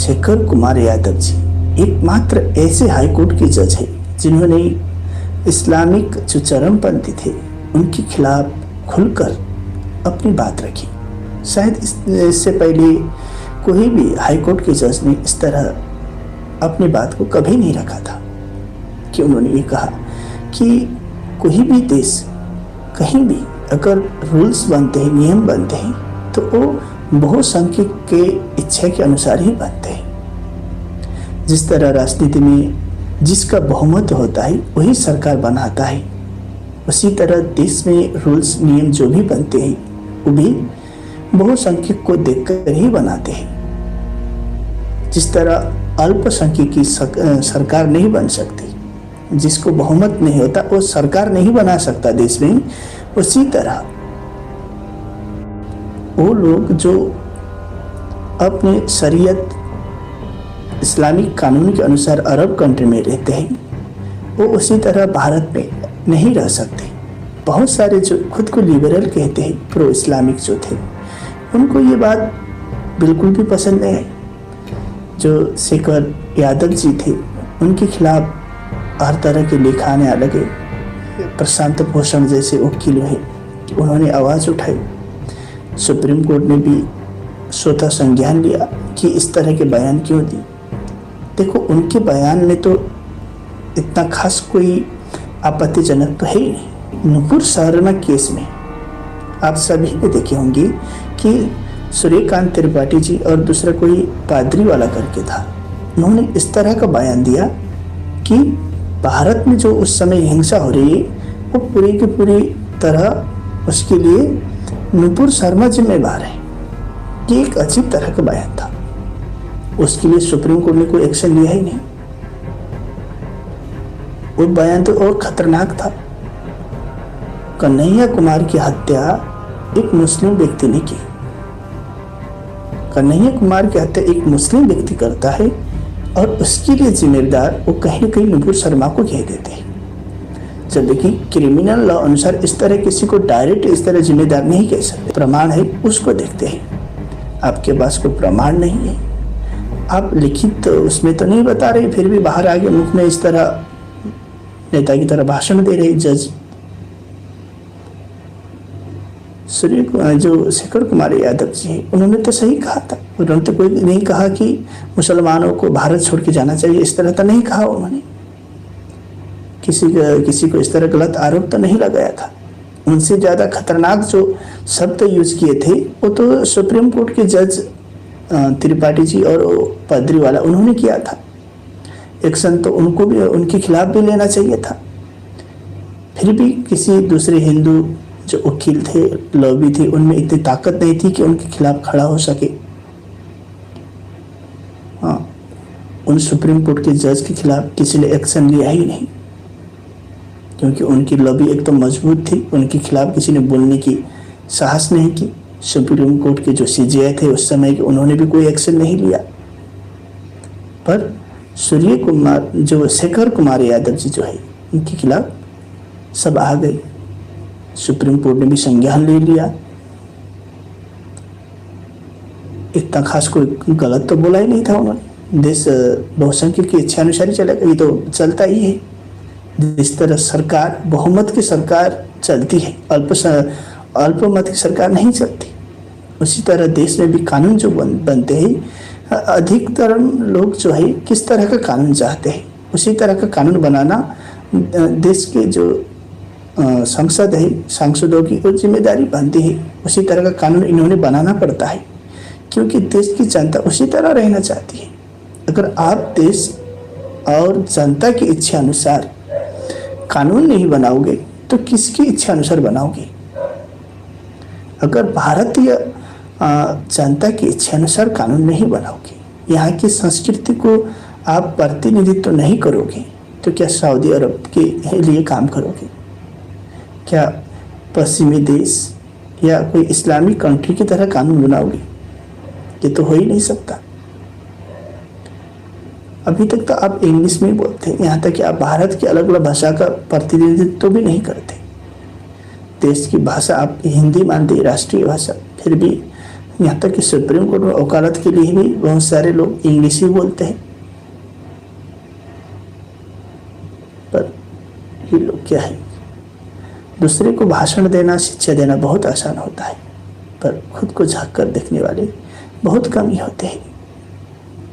शेखर कुमार यादव जी एकमात्र ऐसे हाईकोर्ट के जज हैं जिन्होंने इस्लामिक जो चरमपंथी थे उनके खिलाफ खुलकर अपनी बात रखी। शायद इससे पहले कोई भी हाईकोर्ट के जज ने इस तरह अपनी बात को कभी नहीं रखा था कि उन्होंने ये कहा कि कोई भी देश कहीं भी अगर रूल्स बनते हैं, नियम बनते हैं तो वो बहुसंख्यक के इच्छा के अनुसार ही बनते हैं। जिस तरह राजनीति में जिसका बहुमत होता है वही सरकार बनाता है, उसी तरह देश में रूल्स नियम जो भी बनते हैं वो भी बहुसंख्यक को देखकर ही बनाते हैं। जिस तरह अल्पसंख्यक की सरकार नहीं बन सकती, जिसको बहुमत नहीं होता वो सरकार नहीं बना सकता देश में, उसी तरह वो लोग जो अपने शरीयत इस्लामिक कानून के अनुसार अरब कंट्री में रहते हैं वो उसी तरह भारत में नहीं रह सकते। बहुत सारे जो खुद को लिबरल कहते हैं, प्रो इस्लामिक जो थे, उनको ये बात बिल्कुल भी पसंद नहीं आई। जो शेखर यादव जी थे उनके खिलाफ हर तरह के लेख आने लगे। प्रशांत भूषण जैसे वकील हैं, उन्होंने आवाज़ उठाई। सुप्रीम कोर्ट ने भी स्वतः संज्ञान लिया कि इस तरह के बयान क्यों दी। देखो, उनके बयान में तो इतना खास कोई आपत्तिजनक तो है ही नहीं। नुपुर शर्मा केस में आप सभी ने देखे होंगे कि सूर्यकांत त्रिपाठी जी और दूसरा कोई पादरी वाला करके था, उन्होंने इस तरह का बयान दिया कि भारत में जो उस समय हिंसा हो रही है वो पूरी की पूरी तरह उसके लिए नुपुर शर्मा जिम्मेदार है। ये एक अजीब तरह का बयान था। उसके लिए सुप्रीम कोर्ट ने कोई एक्शन लिया ही नहीं। वो बयान तो और खतरनाक था। कन्हैया कुमार की हत्या एक मुस्लिम व्यक्ति ने की। कन्हैया कुमार की हत्या एक मुस्लिम व्यक्ति करता है और उसके लिए जिम्मेदार वो कहीं न कहीं नुपुर शर्मा को कह देते हैं। जब देखिए क्रिमिनल लॉ अनुसार इस तरह किसी को डायरेक्ट इस तरह जिम्मेदार नहीं कह सकते। प्रमाण है उसको देखते हैं। आपके पास कोई प्रमाण नहीं है, आप लिखित तो उसमें तो नहीं बता रहे, फिर भी बाहर आगे मुख में इस तरह नेता की तरह भाषण दे रहे जज। जो शेखर कुमार यादव जी हैं उन्होंने तो सही कहा था। उन्होंने तो कोई नहीं कहा कि मुसलमानों को भारत छोड़ के जाना चाहिए, इस तरह तो नहीं कहा उन्होंने। किसी को इस तरह गलत आरोप तो नहीं लगाया था। उनसे ज़्यादा खतरनाक जो शब्द यूज किए थे वो तो सुप्रीम कोर्ट के जज त्रिपाठी जी और पादरी वाला उन्होंने किया था। एक्शन तो उनको भी उनके खिलाफ भी लेना चाहिए था। फिर भी किसी दूसरे हिंदू जो वकील थे, लॉबी थी, उनमें इतनी ताकत नहीं थी कि उनके खिलाफ खड़ा हो सके। हाँ, उन सुप्रीम कोर्ट के जज के खिलाफ किसी ने एक्शन लिया ही नहीं, क्योंकि उनकी लॉबी एक तो मजबूत थी। उनके खिलाफ किसी ने बोलने की साहस नहीं की। सुप्रीम कोर्ट के जो सीजेआई थे उस समय के, उन्होंने भी कोई एक्शन नहीं लिया। पर जो शेखर कुमार यादव जी जो है उनके खिलाफ सब आ गए। सुप्रीम कोर्ट ने भी संज्ञान ले लिया। इतना खास कोई गलत तो बोला ही नहीं था उन्होंने। देश बहुसंख्यक की इच्छा अनुसार ही चलेगा, ये तो चलता ही है। जिस तरह सरकार बहुमत की सरकार चलती है, अल्पमत की सरकार नहीं चलती, उसी तरह देश में भी कानून जो बनते हैं, अधिकतर लोग जो है किस तरह का कानून चाहते हैं उसी तरह का कानून बनाना देश के जो संसद है, सांसदों की वो जिम्मेदारी बनती है। उसी तरह का कानून इन्होंने बनाना पड़ता है, क्योंकि देश की जनता उसी तरह रहना चाहती है। अगर आप देश और जनता की इच्छा अनुसार कानून नहीं बनाओगे तो किसकी इच्छा अनुसार बनाओगे? अगर भारतीय जनता की इच्छा अनुसार कानून नहीं बनाओगे, यहाँ की संस्कृति को आप प्रतिनिधित्व नहीं करोगे, तो क्या सऊदी अरब के लिए काम करोगे? क्या पश्चिमी देश या कोई इस्लामिक कंट्री की तरह कानून बनाओगे? ये तो हो ही नहीं सकता। अभी तक तो आप इंग्लिश में ही बोलते हैं, यहाँ तक कि आप भारत की अलग अलग भाषा का प्रतिनिधित्व भी नहीं करते। देश की भाषा आप हिंदी मानते हैं राष्ट्रीय भाषा, फिर भी यहाँ तक कि सुप्रीम कोर्ट में वकालत के लिए भी बहुत सारे लोग इंग्लिश ही बोलते हैं। पर ये लोग क्या है, दूसरे को भाषण देना, शिक्षा देना बहुत आसान होता है, पर खुद को झांक कर देखने वाले बहुत कम ही होते हैं।